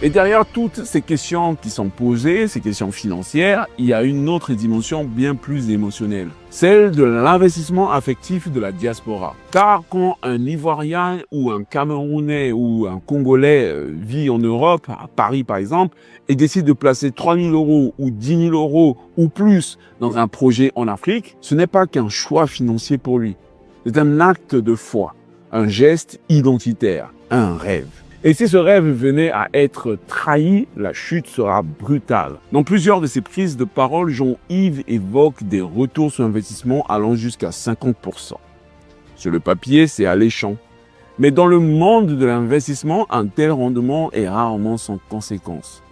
Et derrière toutes ces questions qui sont posées, ces questions financières, il y a une autre dimension bien plus émotionnelle, celle de l'investissement affectif de la diaspora. Car quand un Ivoirien ou un Camerounais ou un Congolais vit en Europe, à Paris par exemple, et décide de placer 3 000 € ou 10 000 € ou plus dans un projet en Afrique, ce n'est pas qu'un choix financier pour lui. C'est un acte de foi, un geste identitaire, un rêve. Et si ce rêve venait à être trahi, la chute sera brutale. Dans plusieurs de ses prises de parole, Jean-Yves évoque des retours sur investissement allant jusqu'à 50%. Sur le papier, c'est alléchant. Mais dans le monde de l'investissement, un tel rendement est rarement sans conséquence.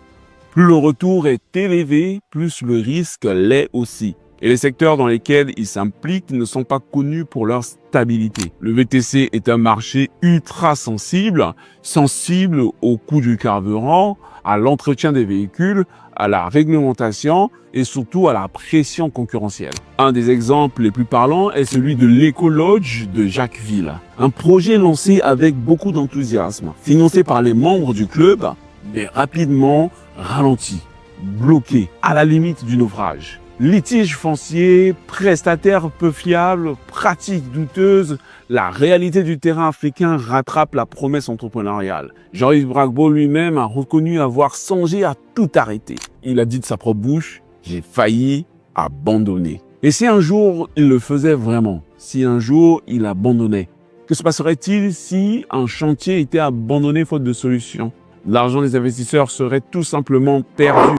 Plus le retour est élevé, plus le risque l'est aussi. Et les secteurs dans lesquels ils s'impliquent ne sont pas connus pour leur stabilité. Le VTC est un marché ultra sensible au coût du carburant, à l'entretien des véhicules, à la réglementation et surtout à la pression concurrentielle. Un des exemples les plus parlants est celui de l'Eco-Lodge de Jacquesville. Un projet lancé avec beaucoup d'enthousiasme, financé par les membres du club, mais rapidement ralenti, bloqué, à la limite du naufrage. Litige foncier, prestataires peu fiables, pratiques douteuses, la réalité du terrain africain rattrape la promesse entrepreneuriale. Jean-Yves Bragbo lui-même a reconnu avoir songé à tout arrêter. Il a dit de sa propre bouche, « J'ai failli abandonner ». Et si un jour il le faisait vraiment, si un jour il abandonnait, que se passerait-il si un chantier était abandonné faute de solution? L'argent des investisseurs serait tout simplement perdu.